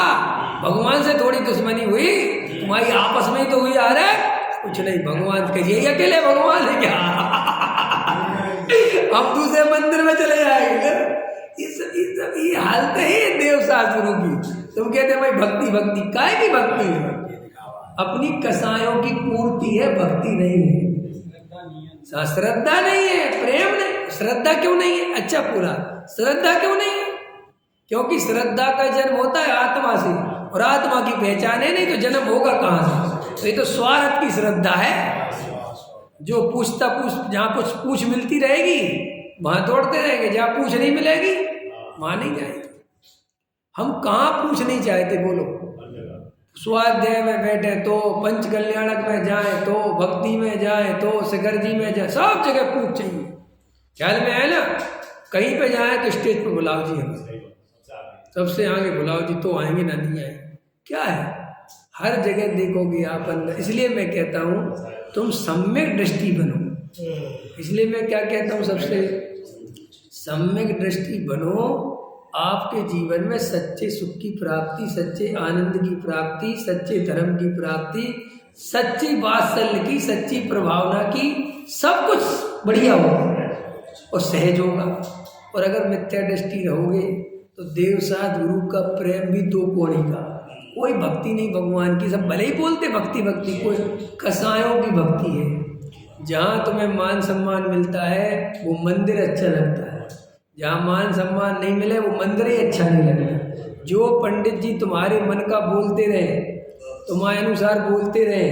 भगवान से थोड़ी दुश्मनी हुई, तुम्हारी आपस में ही तो हुई। अरे कुछ नहीं, भगवान के ये अकेले भगवान है क्या अब दूसरे मंदिर में चले जाएंगे। ये हालत है देव शास्त्रों की। तुम कहते भाई भक्ति, भक्ति काय की भक्ति है, अपनी कसायों की पूर्ति है, भक्ति नहीं है, श्रद्धा नहीं है, प्रेम नहीं। श्रद्धा क्यों नहीं है, अच्छा पूरा श्रद्धा क्यों नहीं है, क्योंकि श्रद्धा का जन्म होता है आत्मा से, और आत्मा की पहचान है नहीं तो जन्म होगा कहाँ से। तो ये तो स्वार्थ की श्रद्धा है, जो पूछता जहाँ कुछ पूछ मिलती रहेगी वहां दौड़ते रहेंगे, जहाँ पूछ नहीं मिलेगी वहां नहीं जाएंगे। हम कहाँ पूछ नहीं चाहते, बोलो। स्वाध्याय में बैठे तो, पंच कल्याणक में जाए तो, भक्ति में जाए तो, शिखर जी में जाए, सब जगह पूछ चाहिए। ख्याल में है ना, कहीं पे जाए तो स्टेज पे बुलाओ जी, हमें सबसे आगे बुलाओ जी, तो आएंगे ना नहीं आएंगे। क्या है, हर जगह देखोगे आप अंदर। इसलिए मैं कहता हूँ तुम सम्यक दृष्टि बनो। इसलिए मैं क्या कहता हूँ, सबसे सम्यक दृष्टि बनो। आपके जीवन में सच्चे सुख की प्राप्ति, सच्चे आनंद की प्राप्ति, सच्चे धर्म की प्राप्ति, सच्ची वात्सल्य की, सच्ची प्रभावना की, सब कुछ बढ़िया होगा और सहज होगा। और अगर मिथ्या दृष्टि रहोगे तो देव साथ गुरु का प्रेम भी दो कोड़ी का, कोई भक्ति नहीं भगवान की। सब भले ही बोलते भक्ति भक्ति, कोई कसायों की भक्ति है। जहाँ तुम्हें मान सम्मान मिलता है वो मंदिर अच्छा लगता है, जहाँ मान सम्मान नहीं मिले वो मंदिर ही अच्छा नहीं लगता। जो पंडित जी तुम्हारे मन का बोलते रहे, तुम्हारे अनुसार बोलते रहे,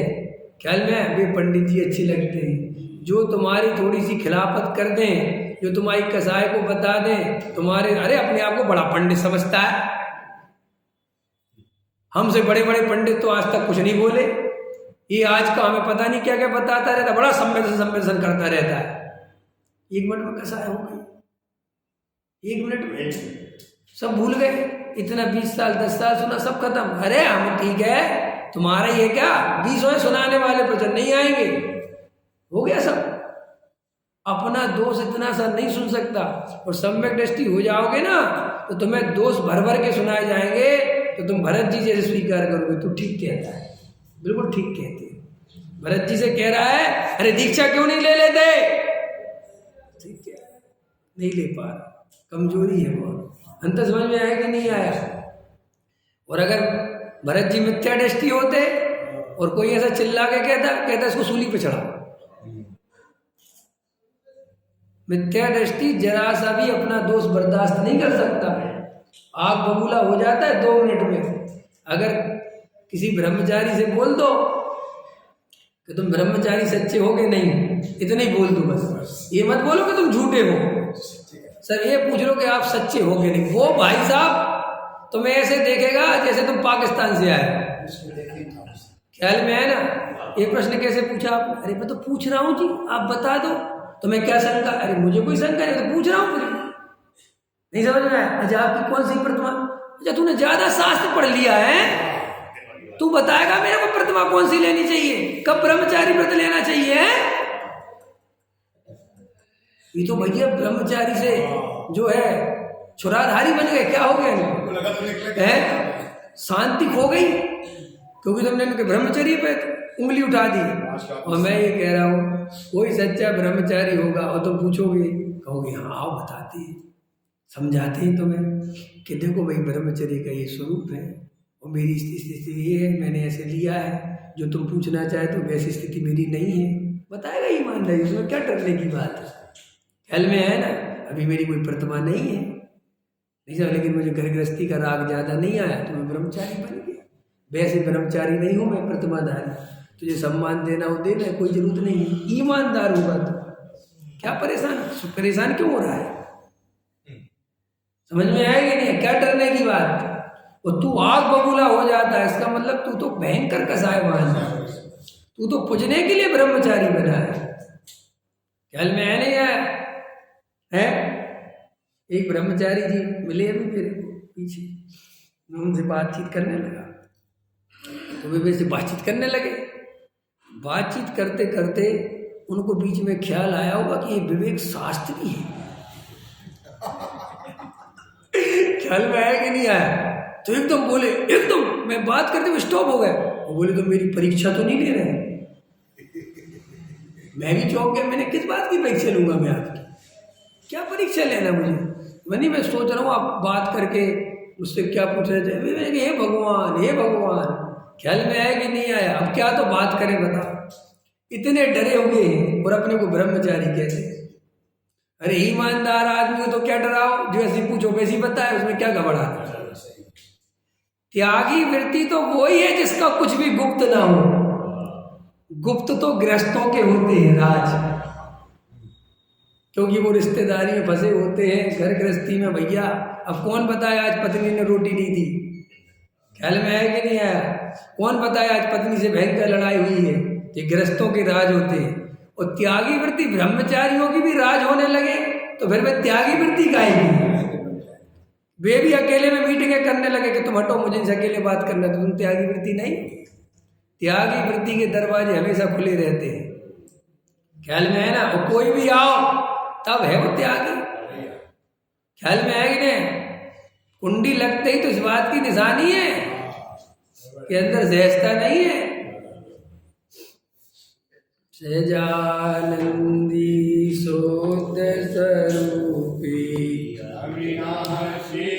ख्याल में वे पंडित जी अच्छे लगते हैं। जो तुम्हारी थोड़ी सी खिलाफत कर दें, जो तुम्हारी कसाई को बता दें, तुम्हारे अरे अपने आप को बड़ा पंडित समझता है, हमसे बड़े बड़े पंडित तो आज तक कुछ नहीं बोले, ये आज का हमें पता नहीं क्या क्या बताता रहता, बड़ा संवेदन करता रहता है। 1 मिनट में कसाई हो गई, 1 मिनट में सब भूल गए। इतना 20 साल 10 साल सुना, सब खत्म। अरे हम ठीक है, तुम्हारा ये क्या 20 है सुनाने वाले प्रचंड नहीं आएंगे, हो गया सब। अपना दोष इतना सा नहीं सुन सकता। और सम्यक दृष्टि हो जाओगे ना तो तुम्हें दोष भर भर के सुनाए जाएंगे, तो तुम भरत जी जैसे स्वीकार करोगे। तू ठीक कहता है, बिल्कुल ठीक कहते हैं। भरत जी से कह रहा है अरे दीक्षा क्यों नहीं ले लेते, ठीक है नहीं ले पा रहा, कमजोरी है बहुत। अंत समझ में आया कि नहीं आया। और अगर भरत जी मिथ्या दृष्टि होते और कोई ऐसा चिल्ला के कहता इसको सूली पे चढ़ाओ। मिथ्या दृष्टि जरा सा भी अपना दोष बर्दाश्त नहीं कर सकता, आग बबूला हो जाता है 2 मिनट में। अगर किसी ब्रह्मचारी से बोल दो कि तुम ब्रह्मचारी सच्चे हो कि नहीं, इतना ही बोल दो बस, ये मत बोलो कि तुम झूठे हो, सर ये पूछ लो कि आप सच्चे हो कि नहीं। वो भाई साहब तुम्हें ऐसे देखेगा जैसे तुम पाकिस्तान से आए, ख्याल में है ना। ये प्रश्न कैसे पूछा आपने, अरे मैं तो पूछ रहा हूँ जी आप बता दो, तुम्हें क्या शंका, अरे मुझे कोई शंका नहीं, तो पूछ रहा हूँ, नहीं समझ में आया। अच्छा आपकी कौन सी प्रतिमा, अच्छा तूने ज्यादा शास्त्र पढ़ लिया है, तू बताएगा मेरे को प्रतिमा कौन सी लेनी चाहिए, कब ब्रह्मचारी व्रत लेना चाहिए। ये तो भैया ब्रह्मचारी से जो है छुराधारी बन गए, क्या हो गया है, शांति खो गई क्योंकि तुमने उनके ब्रह्मचर्य पे उंगली उठा दी। और मैं ये कह रहा हूँ कोई सच्चा ब्रह्मचारी होगा और तुम पूछोगे, कहोगे हाँ आओ बताते हैं, समझाते हैं तुम्हें कि देखो भाई ब्रह्मचर्य का ये स्वरूप है और मेरी स्थिति ये है, मैंने ऐसे लिया है, जो तुम पूछना चाहे तो वैसी स्थिति मेरी नहीं है, बताएगा ईमानदारी, उसमें क्या डरने की बात है। ख्याल में है ना। अभी मेरी कोई प्रतिमा नहीं है, नहीं सर, लेकिन मुझे घर गृहस्थी का राग ज़्यादा नहीं आया तो मैं ब्रह्मचारी बन गया। वैसे ब्रह्मचारी नहीं हूँ मैं, प्रतिमाधारी। तुझे सम्मान देना हो देना, कोई जरूरत नहीं है। ईमानदार होगा तो क्या परेशान क्यों हो रहा है, समझ में आएगी नहीं, क्या डरने की बात। और तू आग बबूला हो जाता है, इसका मतलब तू तो भयंकर कसाय मान है, तू तो पूजने के लिए ब्रह्मचारी बना है। ख्याल में है नहीं है। एक ब्रह्मचारी जी मिले अभी मेरे पीछे, मैं उनसे बातचीत करने लगा तो वे मेरे से बातचीत करने लगे। बातचीत करते करते उनको बीच में ख्याल आया होगा कि ये विवेक शास्त्री है। ख्याल में आया कि नहीं आया, तो एकदम बोले, एकदम मैं बात करते हुए स्टॉप हो गए। वो बोले तो मेरी परीक्षा तो नहीं ले रहे। मैं भी चौंक गया, मैंने किस बात की परीक्षा लूंगा मैं आपकी, क्या परीक्षा लेना मुझे। मैंने मैं सोच रहा हूँ आप बात करके मुझसे क्या पूछ रहे थे, मैंने कहा हे भगवान हे भगवान। ख्याल में आया कि नहीं आया, अब क्या तो बात करें बताओ। इतने डरे हुए हैं और अपने को ब्रह्मचारी कहते हैं। अरे ईमानदार आदमी को तो क्या डराओ, जो ऐसी पूछो वैसी बताए, उसमें क्या घबरा। त्यागी वृत्ति तो वही है जिसका कुछ भी गुप्त ना हो। गुप्त तो गृहस्थों के होते हैं राज, क्योंकि वो रिश्तेदारी में फंसे होते हैं, घर गृहस्थी में। भैया अब कौन बताए आज पत्नी ने रोटी नहीं दी, ख्याल में आया कि नहीं आया। कौन बताए आज पत्नी से भयंकर लड़ाई हुई है, ये गृहस्थों के राज होते हैं। और त्यागी वृत्ति ब्रह्मचारियों की भी राज होने लगे तो फिर वे त्यागी वृत्ति गाएगी। वे भी अकेले में मीटिंगें करने लगे कि तुम हटो, मुझे इनसे अकेले बात करना। तो तुम त्यागी वृत्ति नहीं। त्यागी वृत्ति के दरवाजे हमेशा खुले रहते हैं, ख्याल में है ना। और कोई भी आओ तब है वो त्यागी, ख्याल में है कि नहीं। कुंडी लगते ही तो इस बात की निशानी है कि अंदर सहजता नहीं है। सहजानंदी सोत स्वरूपी अविनाशी